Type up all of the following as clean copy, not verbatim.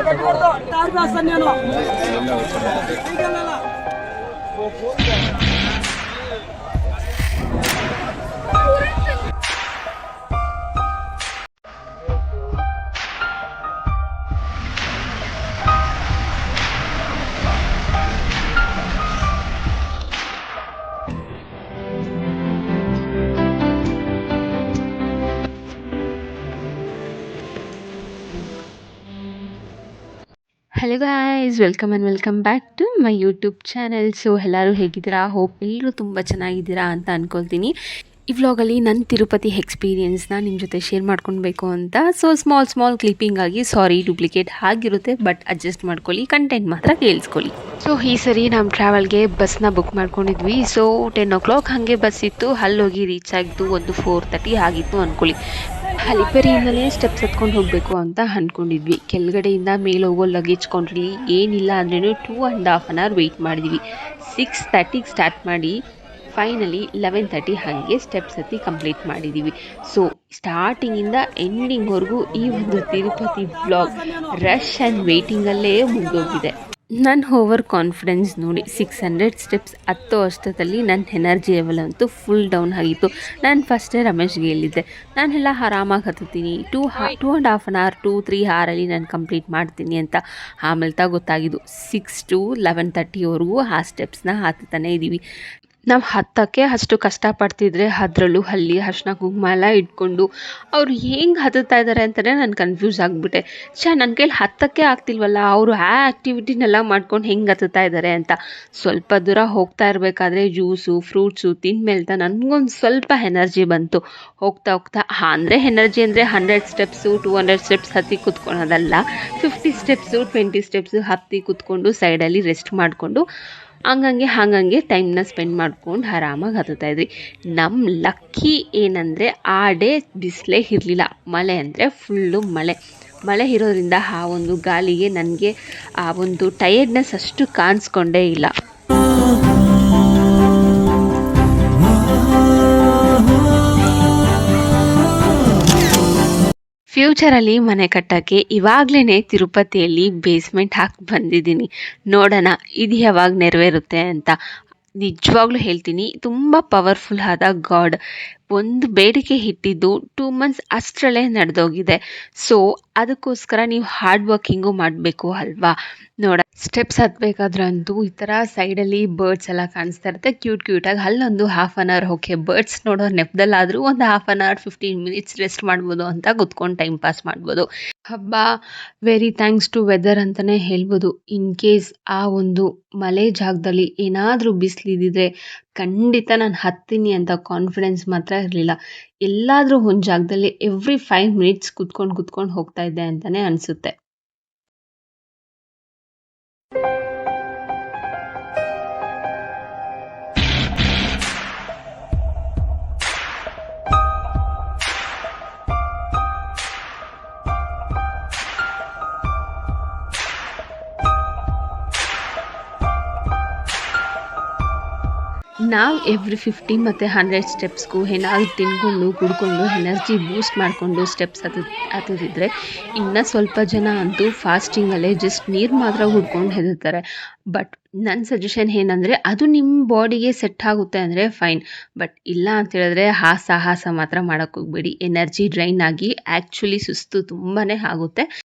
Hello guys, welcome back to my YouTube channel. So ಎಲ್ಲರೂ ಹೇಗಿದ್ದೀರಾ? Hope ಎಲ್ಲರೂ ತುಂಬ ಚೆನ್ನಾಗಿದ್ದೀರಾ ಅಂತ ಅಂದ್ಕೊಳ್ತೀನಿ. ಈ ವ್ಲಾಗಲ್ಲಿ ನನ್ನ ತಿರುಪತಿ ಎಕ್ಸ್ಪೀರಿಯೆನ್ಸ್ನ ನಿಮ್ಮ ಜೊತೆ ಶೇರ್ ಮಾಡ್ಕೊಳ್ಬೇಕು ಅಂತ. ಸೊ ಸ್ಮಾಲ್ ಕ್ಲಿಪ್ಪಿಂಗ್ ಆಗಿ, ಸಾರಿ ಡೂಪ್ಲಿಕೇಟ್ ಆಗಿರುತ್ತೆ, ಬಟ್ ಅಡ್ಜಸ್ಟ್ ಮಾಡ್ಕೊಳ್ಳಿ, ಕಂಟೆಂಟ್ ಮಾತ್ರ ಕೇಳಿಸ್ಕೊಳ್ಳಿ. ಸೊ ಈ ಸರಿ ನಮ್ಮ ಟ್ರಾವೆಲ್ಗೆ ಬಸ್ನ ಬುಕ್ ಮಾಡ್ಕೊಂಡಿದ್ವಿ. ಸೊ 10 o'clock ಹಾಗೆ ಬಸ್ ಇತ್ತು. ಅಲ್ಲೋಗಿ ರೀಚ್ ಆಗಿದ್ದು ಒಂದು 4:30 ಆಗಿತ್ತು ಅಂದ್ಕೊಳ್ಳಿ. ಅಲಿಪೆರಿಯಿಂದಲೇ ಸ್ಟೆಪ್ಸ್ ಹತ್ಕೊಂಡು ಹೋಗಬೇಕು ಅಂತ ಅಂದ್ಕೊಂಡಿದ್ವಿ. ಕೆಳಗಡೆಯಿಂದ ಮೇಲೆ ಹೋಗೋ ಲಗೇಜ್ ಕೌಂಟ್ರಲ್ಲಿ ಏನಿಲ್ಲ ಅಂದ್ರೂ 2.5 hour ವೆಯ್ಟ್ ಮಾಡಿದ್ವಿ. 6:30ಗೆ ಸ್ಟಾರ್ಟ್ ಮಾಡಿ ಫೈನಲಿ 11:30 ಹಾಗೆ ಸ್ಟೆಪ್ಸ್ ಹತ್ತಿ ಕಂಪ್ಲೀಟ್ ಮಾಡಿದ್ದೀವಿ. ಸೊ ಸ್ಟಾರ್ಟಿಂಗಿಂದ ಎಂಡಿಂಗ್ವರೆಗೂ ಈ ಒಂದು ತಿರುಪತಿ ಬ್ಲಾಗ್ ರಶ್ ಆ್ಯಂಡ್ ವೆಯ್ಟಿಂಗಲ್ಲೇ ಮುಗಿದೋಗಿದೆ. ನನ್ನ ಓವರ್ ಕಾನ್ಫಿಡೆನ್ಸ್ ನೋಡಿ 600 ಸ್ಟೆಪ್ಸ್ ಹತ್ತೋ ಅಷ್ಟದಲ್ಲಿ ನನ್ನ ಎನರ್ಜಿ ಲೆವೆಲ್ ಅಂತೂ ಫುಲ್ ಡೌನ್ ಆಗಿತ್ತು. ನಾನು ಫಸ್ಟೇ ರಮೇಶ್ಗೆ ಹೇಳಿದ್ದೆ, ನಾನೆಲ್ಲ ಆರಾಮಾಗಿ ಹತ್ತೀನಿ, 2.5 hour 2-3 hour ನಾನು ಕಂಪ್ಲೀಟ್ ಮಾಡ್ತೀನಿ ಅಂತ. ಆಮೇಲೆ ಗೊತ್ತಾಗಿದ್ದು 6 to 11:30ವರೆಗೂ ಆ ಸ್ಟೆಪ್ಸ್ನ ಹತ್ತಾನೆ ಇದ್ದೀವಿ. ನಾವು ಹತ್ತಕ್ಕೆ ಅಷ್ಟು ಕಷ್ಟಪಡ್ತಿದ್ರೆ ಅದರಲ್ಲೂ ಅಲ್ಲಿ ಅರ್ಶಿನ ಕುಂಕುಮ ಎಲ್ಲ ಇಟ್ಕೊಂಡು ಅವ್ರು ಹೆಂಗೆ ಹತ್ತುತ್ತಾ ಇದ್ದಾರೆ ಅಂತಲೇ ನಾನು ಕನ್ಫ್ಯೂಸ್ ಆಗಿಬಿಟ್ಟೆ. ನನ್ನ ಕೈಲಿ ಹತ್ತಕ್ಕೆ ಆಗ್ತಿಲ್ವಲ್ಲ, ಅವರು ಆ ಆ್ಯಕ್ಟಿವಿಟಿನೆಲ್ಲ ಮಾಡ್ಕೊಂಡು ಹೆಂಗೆ ಹತ್ತುತ್ತಾ ಇದ್ದಾರೆ ಅಂತ. ಸ್ವಲ್ಪ ದೂರ ಹೋಗ್ತಾ ಇರಬೇಕಾದ್ರೆ ಜ್ಯೂಸು ಫ್ರೂಟ್ಸು ತಿಂದಮೇಲೆ ನನಗೊಂದು ಸ್ವಲ್ಪ ಎನರ್ಜಿ ಬಂತು. ಹೋಗ್ತಾ ಅಂದರೆ ಎನರ್ಜಿ ಅಂದರೆ 100 ಸ್ಟೆಪ್ಸು 200 ಸ್ಟೆಪ್ಸ್ ಹತ್ತಿ ಕೂತ್ಕೊಳೋದಲ್ಲ, 50 ಸ್ಟೆಪ್ಸು 20 ಸ್ಟೆಪ್ಸು ಹತ್ತಿ ಕೂತ್ಕೊಂಡು ಸೈಡಲ್ಲಿ ರೆಸ್ಟ್ ಮಾಡಿಕೊಂಡು ಹಂಗಂಗೆ ಟೈಮ್ನ ಸ್ಪೆಂಡ್ ಮಾಡ್ಕೊಂಡು ಆರಾಮಾಗಿ ಹತ್ತುತ್ತಾ ಇದ್ವಿ. ನಮ್ಮ ಲಕ್ಕಿ ಏನಂದರೆ ಆ ಡೇ ಬಿಸಿಲೇ ಇರಲಿಲ್ಲ, ಮಳೆ ಅಂದರೆ ಫುಲ್ಲು ಮಳೆ ಇರೋದ್ರಿಂದ ಆ ಒಂದು ಗಾಳಿಗೆ ನನಗೆ ಆ ಒಂದು ಟಯರ್ಡ್ನೆಸ್ ಅಷ್ಟು ಕಾಣಿಸ್ಕೊಂಡೇ ಇಲ್ಲ. ಫ್ಯೂಚರಲ್ಲಿ ಮನೆ ಕಟ್ಟೋಕ್ಕೆ ಇವಾಗಲೇ ತಿರುಪತಿಯಲ್ಲಿ ಬೇಸ್ಮೆಂಟ್ ಹಾಕಿ ಬಂದಿದ್ದೀನಿ. ನೋಡೋಣ ಇದು ಯಾವಾಗ ನೆರವೇರುತ್ತೆ ಅಂತ. ನಿಜವಾಗ್ಲೂ ಹೇಳ್ತೀನಿ, ತುಂಬ ಪವರ್ಫುಲ್ ಆದ ಗಾಡ್. ಒಂದು ಬೇಡಿಕೆ ಇಟ್ಟಿದ್ದು 2 months ಅಷ್ಟರಲ್ಲೇ ನಡೆದೋಗಿದೆ. ಸೊ ಅದಕ್ಕೋಸ್ಕರ ನೀವು ಹಾರ್ಡ್ ವರ್ಕಿಂಗು ಮಾಡಬೇಕು ಅಲ್ವಾ. ನೋಡ ಸ್ಟೆಪ್ಸ್ ಹತ್ತಬೇಕಾದ್ರಂತೂ ಈ ಥರ ಸೈಡಲ್ಲಿ ಬರ್ಡ್ಸ್ ಎಲ್ಲ ಕಾಣಿಸ್ತಾ ಇರುತ್ತೆ ಕ್ಯೂಟಾಗಿ. ಅಲ್ಲೊಂದು 1/2 hour ಓಕೆ, ಬರ್ಡ್ಸ್ ನೋಡೋ ನೆಪದಲ್ಲಾದರೂ ಒಂದು 1/2 hour 15 minutes ರೆಸ್ಟ್ ಮಾಡ್ಬೋದು ಅಂತ ಕೂತ್ಕೊಂಡು ಟೈಮ್ ಪಾಸ್ ಮಾಡ್ಬೋದು. ಹಬ್ಬ ವೆರಿ ಥ್ಯಾಂಕ್ಸ್ ಟು ವೆದರ್ ಅಂತಲೇ ಹೇಳ್ಬೋದು. ಇನ್ ಕೇಸ್ ಆ ಒಂದು ಮಳೆ ಜಾಗದಲ್ಲಿ ಏನಾದರೂ ಬಿಸಿಲಿದ್ದಿದ್ರೆ ಖಂಡಿತ ನಾನು ಹತ್ತೀನಿ ಅಂತ ಕಾನ್ಫಿಡೆನ್ಸ್ ಮಾತ್ರ ಇರಲಿಲ್ಲ. ಎಲ್ಲಾದರೂ ಒಂದು ಜಾಗದಲ್ಲಿ ಎವ್ರಿ 5 minutes ಕೂತ್ಕೊಂಡು ಹೋಗ್ತಾ ಇದ್ದೆ ಅಂತಲೇ ಅನಿಸುತ್ತೆ. ನಾವು ಎವ್ರಿ 50 ಮತ್ತು 100 ಸ್ಟೆಪ್ಸ್ಗೂ ಏನಾದ್ರು ತಿನ್ಕೊಂಡು ಕುಡ್ಕೊಂಡು ಎನರ್ಜಿ ಬೂಸ್ಟ್ ಮಾಡಿಕೊಂಡು ಸ್ಟೆಪ್ಸ್ ಹತ್ತಿದ್ರೆ, ಇನ್ನು ಸ್ವಲ್ಪ ಜನ ಅಂತೂ ಫಾಸ್ಟಿಂಗಲ್ಲೇ ಜಸ್ಟ್ ನೀರು ಮಾತ್ರ ಕುಡ್ಕೊಂಡು ಹೆದರ್ತಾರೆ. ಬಟ್ ನನ್ನ ಸಜೆಷನ್ ಏನಂದರೆ, ಅದು ನಿಮ್ಮ ಬಾಡಿಗೆ ಸೆಟ್ ಆಗುತ್ತೆ ಅಂದರೆ ಫೈನ್, ಬಟ್ ಇಲ್ಲ ಅಂತ ಹೇಳಿದ್ರೆ ಆ ಸಾಹಸ ಮಾತ್ರ ಮಾಡೋಕ್ಕೆ ಹೋಗಬೇಡಿ. ಎನರ್ಜಿ ಡ್ರೈನ್ ಆಗಿ ಆ್ಯಕ್ಚುಲಿ ಸುಸ್ತು ತುಂಬಾ ಆಗುತ್ತೆ.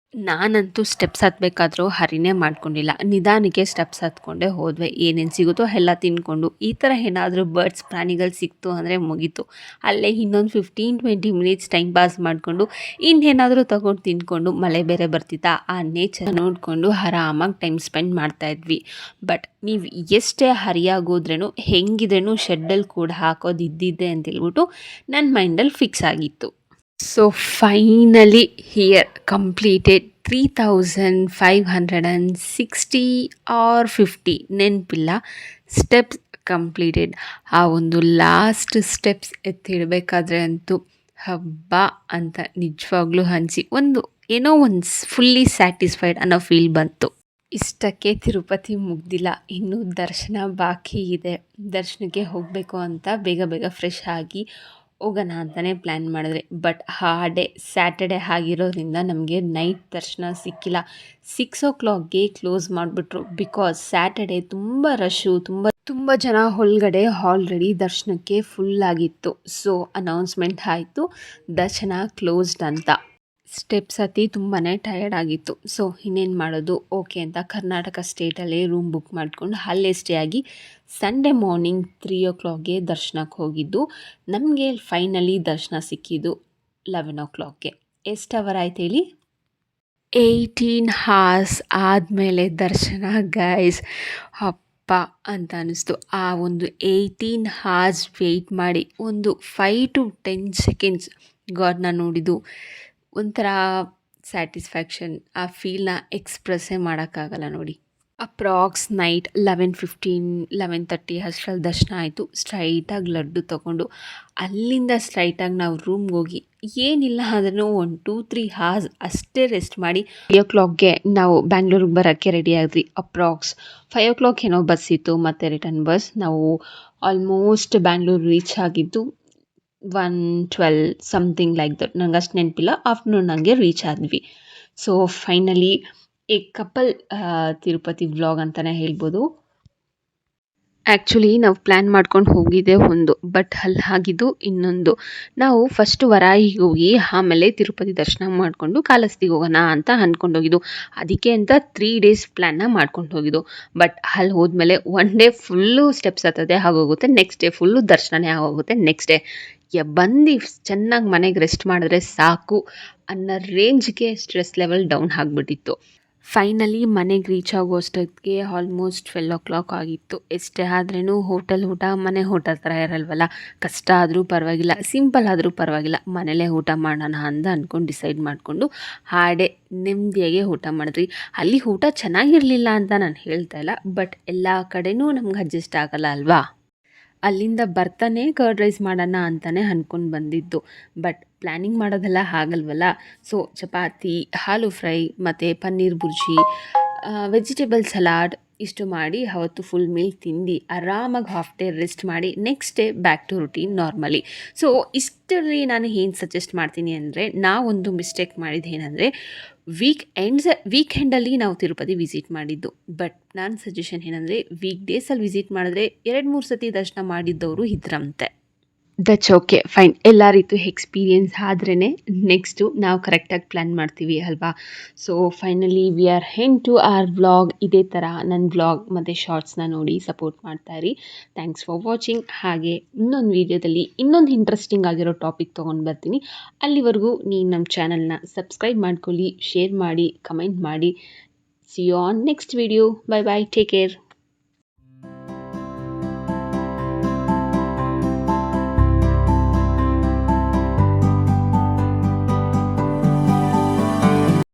ನಾನಂತೂ ಸ್ಟೆಪ್ಸ್ ಹತ್ತಬೇಕಾದ್ರೂ ಹರಿನೇ ಮಾಡ್ಕೊಂಡಿಲ್ಲ, ನಿಧಾನಕ್ಕೆ ಸ್ಟೆಪ್ಸ್ ಹತ್ಕೊಂಡೇ ಹೋದ್ವಿ. ಏನೇನು ಸಿಗುತ್ತೋ ಎಲ್ಲ ತಿನ್ಕೊಂಡು. ಈ ಥರ ಏನಾದರೂ ಬರ್ಡ್ಸ್ ಪ್ರಾಣಿಗಳು ಸಿಕ್ತು ಅಂದರೆ ಮುಗೀತು, ಅಲ್ಲೇ ಇನ್ನೊಂದು 15-20 minutes ಟೈಮ್ ಪಾಸ್ ಮಾಡಿಕೊಂಡು ಇನ್ನೇನಾದರೂ ತಗೊಂಡು ತಿನ್ಕೊಂಡು, ಮಳೆ ಬೇರೆ ಬರ್ತಿತ್ತಾ, ಆ ನೇಚರ್ ನೋಡಿಕೊಂಡು ಆರಾಮಾಗಿ ಟೈಮ್ ಸ್ಪೆಂಡ್ ಮಾಡ್ತಾಯಿದ್ವಿ. ಬಟ್ ನೀವು ಎಷ್ಟೇ ಹರಿಯಾಗೋದ್ರೂ ಹೆಂಗಿದ್ರೂ ಶೆಡ್ಡಲ್ಲಿ ಕೂಡ ಹಾಕೋದು ಇದ್ದಿದ್ದೆ ಅಂತೇಳ್ಬಿಟ್ಟು ನನ್ನ ಮೈಂಡಲ್ಲಿ ಫಿಕ್ಸ್ ಆಗಿತ್ತು. So finally here completed 3560 or 50 ನೆನಪಿಲ್ಲ ಸ್ಟೆಪ್ಸ್ ಕಂಪ್ಲೀಟೆಡ್. ಆ ಒಂದು ಲಾಸ್ಟ್ ಸ್ಟೆಪ್ಸ್ ಎತ್ತಿಡಬೇಕಾದ್ರೆ ಅಂತೂ ಹಬ್ಬ ಅಂತ ನಿಜವಾಗ್ಲೂ ಅನಿಸಿ ಏನೋ ಒಂದು ಫುಲ್ಲಿ ಸ್ಯಾಟಿಸ್ಫೈಡ್ ಅನ್ನೋ ಫೀಲ್ ಬಂತು. ಇಷ್ಟಕ್ಕೆ ತಿರುಪತಿ ಮುಗ್ದಿಲ್ಲ, ಇನ್ನೂ ದರ್ಶನ ಬಾಕಿ ಇದೆ. ದರ್ಶನಕ್ಕೆ ಹೋಗಬೇಕು ಅಂತ ಬೇಗ ಫ್ರೆಶ್ ಆಗಿ ಹೋಗೋಣ ಅಂತಲೇ ಪ್ಲ್ಯಾನ್ ಮಾಡಿದ್ವಿ. ಬಟ್ ಆ ಡೇ ಸ್ಯಾಟರ್ಡೆ ಆಗಿರೋದ್ರಿಂದ ನಮಗೆ ನೈಟ್ ದರ್ಶನ ಸಿಕ್ಕಿಲ್ಲ. 6 o'clockಗೆ ಕ್ಲೋಸ್ ಮಾಡಿಬಿಟ್ರು. ಬಿಕಾಸ್ ಸ್ಯಾಟರ್ಡೆ ತುಂಬ ರಶ್ಶು, ತುಂಬ ಜನ ಒಳಗಡೆ ಆಲ್ರೆಡಿ ದರ್ಶನಕ್ಕೆ ಫುಲ್ ಆಗಿತ್ತು. ಸೊ ಅನೌನ್ಸ್ಮೆಂಟ್ ಆಯಿತು, ದರ್ಶನ ಕ್ಲೋಸ್ಡ್ ಅಂತ. ಸ್ಟೆಪ್ಸ್ ಹತ್ತಿ ತುಂಬಾ ಟಯರ್ಡ್ ಆಗಿತ್ತು. ಸೊ ಇನ್ನೇನು ಮಾಡೋದು, ಓಕೆ ಅಂತ ಕರ್ನಾಟಕ ಸ್ಟೇಟಲ್ಲೇ ರೂಮ್ ಬುಕ್ ಮಾಡ್ಕೊಂಡು ಅಲ್ಲೇ ಸ್ಟೇ ಆಗಿ ಸಂಡೇ ಮಾರ್ನಿಂಗ್ 3 o'clockಗೆ ದರ್ಶನಕ್ಕೆ ಹೋಗಿದ್ದು. ನಮಗೆ ಫೈನಲಿ ದರ್ಶನ ಸಿಕ್ಕಿದ್ದು 11 o'clockಗೆ. ಎಷ್ಟು ಅವರ್ ಆಯ್ತು ಹೇಳಿ? 18 hours ಆದಮೇಲೆ ದರ್ಶನ ಗೈಸ್. ಅಪ್ಪ ಅಂತ ಅನ್ನಿಸ್ತು. ಆ ಒಂದು 18 hours ವೆಯ್ಟ್ ಮಾಡಿ ಒಂದು 5 to 10 seconds ಗಾಡ್ನ ನೋಡಿದ್ದು ಒಂಥರ ಸ್ಯಾಟಿಸ್ಫ್ಯಾಕ್ಷನ್. ಆ ಫೀಲ್ನ ಎಕ್ಸ್ಪ್ರೆಸ್ಸೇ ಮಾಡೋಕ್ಕಾಗಲ್ಲ ನೋಡಿ. ಅಪ್ರಾಕ್ಸ್ ನೈಟ್ 11:15, 11:30 ಅಷ್ಟರಲ್ಲಿ ದರ್ಶನ ಆಯಿತು. ಸ್ಟ್ರೈಟಾಗಿ ಲಡ್ಡು ತೊಗೊಂಡು ಅಲ್ಲಿಂದ ಸ್ಟ್ರೈಟಾಗಿ ನಾವು ರೂಮ್ಗೆ ಹೋಗಿ ಏನಿಲ್ಲ ಅದನ್ನು 1-2-3 hours ಅಷ್ಟೇ ರೆಸ್ಟ್ ಮಾಡಿ 5 o'clockಗೆ ನಾವು ಬ್ಯಾಂಗ್ಳೂರಿಗೆ ಬರೋಕ್ಕೆ ರೆಡಿ ಆದ್ವಿ. ಅಪ್ರಾಕ್ಸ್ 5 o'clock ಏನೋ ಬಸ್ ಇತ್ತು ಮತ್ತು ರಿಟರ್ನ್ ಬಸ್. ನಾವು ಆಲ್ಮೋಸ್ಟ್ ಬ್ಯಾಂಗ್ಳೂರು ರೀಚ್ ಆಗಿದ್ದು 1:12 ಸಮಥಿಂಗ್ ಲೈಕ್ ದಟ್. ನಂಗೆ ಅಷ್ಟು ನೆನಪಿಲ್ಲ. ಆಫ್ಟರ್ನೂನ್ ನನಗೆ ರೀಚ್ ಆದ್ವಿ. So finally A couple Tirupati vlog ಅಂತಲೇ ಹೇಳ್ಬೋದು. ಆ್ಯಕ್ಚುಲಿ ನಾವು ಪ್ಲ್ಯಾನ್ ಮಾಡ್ಕೊಂಡು ಹೋಗಿದ್ದೆ ಒಂದು, ಬಟ್ ಅಲ್ಲಿ ಆಗಿದ್ದು ಇನ್ನೊಂದು. ನಾವು ಫಸ್ಟು ವರಾಹಿಗೆ ಹೋಗಿ ಆಮೇಲೆ ತಿರುಪತಿ ದರ್ಶನ ಮಾಡಿಕೊಂಡು ಕಾಲಹಸ್ತಿಗೆ ಹೋಗೋಣ ಅಂತ ಅಂದ್ಕೊಂಡು ಹೋಗಿದ್ದು. ಅದಕ್ಕೆ ಅಂತ 3 days ಪ್ಲ್ಯಾನ್ನ ಮಾಡ್ಕೊಂಡು ಹೋಗಿದ್ದು. ಬಟ್ ಅಲ್ಲಿ ಹೋದ್ಮೇಲೆ 1 day ಫುಲ್ಲು ಸ್ಟೆಪ್ಸ್ ಹತ್ತದೆ ಆಗೋಗುತ್ತೆ, ನೆಕ್ಸ್ಟ್ ಡೇ ಫುಲ್ಲು ದರ್ಶನನೇ ಆಗೋಗುತ್ತೆ. ನೆಕ್ಸ್ಟ್ ಡೇ ಬಂದು ಚೆನ್ನಾಗಿ ಮನೆಗೆ ರೆಸ್ಟ್ ಮಾಡಿದ್ರೆ ಸಾಕು ಅನ್ನೋ ರೇಂಜ್ಗೆ ಸ್ಟ್ರೆಸ್ ಲೆವೆಲ್ ಡೌನ್ ಆಗಿಬಿಟ್ಟಿತ್ತು. ಫೈನಲಿ ಮನೆಗೆ ರೀಚ್ ಆಗೋ ಅಷ್ಟೊತ್ತಿಗೆ ಆಲ್ಮೋಸ್ಟ್ 12 o'clock ಆಗಿತ್ತು. ಎಷ್ಟೇ ಆದ್ರೂ ಹೋಟೆಲ್ ಊಟ ಮನೆ ಊಟ ಥರ ಇರಲ್ವಲ್ಲ. ಕಷ್ಟ ಆದರೂ ಪರವಾಗಿಲ್ಲ, ಸಿಂಪಲ್ ಆದರೂ ಪರವಾಗಿಲ್ಲ, ಮನೇಲೇ ಊಟ ಮಾಡೋಣ ಅಂತ ಅಂದ್ಕೊಂಡು ಡಿಸೈಡ್ ಮಾಡಿಕೊಂಡು ಹಾಡೆ ನೆಮ್ಮದಿಯಾಗೆ ಊಟ ಮಾಡಿದ್ವಿ. ಅಲ್ಲಿ ಊಟ ಚೆನ್ನಾಗಿರಲಿಲ್ಲ ಅಂತ ನಾನು ಹೇಳ್ತಾ ಇಲ್ಲ, ಬಟ್ ಎಲ್ಲ ಕಡೆನೂ ನಮ್ಗೆ ಅಡ್ಜಸ್ಟ್ ಆಗಲ್ಲ ಅಲ್ವಾ. ಅಲ್ಲಿಂದ ಬರ್ತಾನೆ ಕರ್ಡ್ ರೈಸ್ ಮಾಡೋಣ ಅಂತಲೇ ಅಂದ್ಕೊಂಡು ಬಂದಿದ್ದು. ಬಟ್ ಪ್ಲ್ಯಾನಿಂಗ್ ಮಾಡೋದೆಲ್ಲ ಆಗಲ್ವಲ್ಲ. ಸೊ ಚಪಾತಿ, ಆಲೂ ಫ್ರೈ ಮತ್ತು ಪನ್ನೀರ್ ಬುರ್ಜಿ, ವೆಜಿಟೇಬಲ್ ಸಲಾಡ್ ಇಷ್ಟು ಮಾಡಿ ಅವತ್ತು ಫುಲ್ ಮೀಲ್ ತಿಂದು ಆರಾಮಾಗಿ ಹಾಫ್ ಡೇ ರೆಸ್ಟ್ ಮಾಡಿ next day back to routine normally. So ಇಷ್ಟರಲ್ಲಿ ನಾನು ಏನು ಸಜೆಸ್ಟ್ ಮಾಡ್ತೀನಿ ಅಂದರೆ, ನಾವೊಂದು ಮಿಸ್ಟೇಕ್ ಮಾಡಿದ್ದು ಏನಂದರೆ ವೀಕೆಂಡಲ್ಲಿ ನಾವು ತಿರುಪತಿ ವಿಸಿಟ್ ಮಾಡಿದ್ದು. ಬಟ್ ನನ್ನ ಸಜೆಷನ್ ಏನಂದರೆ, ವೀಕ್ ಡೇಸಲ್ಲಿ ವಿಸಿಟ್ ಮಾಡಿದ್ರೆ 2-3 ಸತಿ ದರ್ಶನ ಮಾಡಿದ್ದವರು ಇದ್ರಂತೆ. That's okay, fine. ಎಲ್ಲ ರೀತಿ ಎಕ್ಸ್ಪೀರಿಯೆನ್ಸ್ ಆದ್ರೇ ನೆಕ್ಸ್ಟು ನಾವು ಕರೆಕ್ಟಾಗಿ ಪ್ಲ್ಯಾನ್ ಮಾಡ್ತೀವಿ ಅಲ್ವಾ. So finally we are end to our vlog. ಇದೇ ಥರ ನನ್ನ ವ್ಲಾಗ್ ಮತ್ತು ಶಾರ್ಟ್ಸ್ನ ನೋಡಿ ಸಪೋರ್ಟ್ ಮಾಡ್ತಾಯಿರಿ. Thanks for watching. ಹಾಗೆ ಇನ್ನೊಂದು ವೀಡಿಯೋದಲ್ಲಿ ಇನ್ನೊಂದು ಇಂಟ್ರೆಸ್ಟಿಂಗ್ ಆಗಿರೋ ಟಾಪಿಕ್ ತೊಗೊಂಡು ಬರ್ತೀನಿ. ಅಲ್ಲಿವರೆಗೂ ನೀವು ನಮ್ಮ ಚಾನಲ್ನ ಸಬ್ಸ್ಕ್ರೈಬ್ ಮಾಡ್ಕೊಳ್ಳಿ, ಶೇರ್ ಮಾಡಿ, ಕಮೆಂಟ್ ಮಾಡಿ. See you on next video. Bye bye, take care.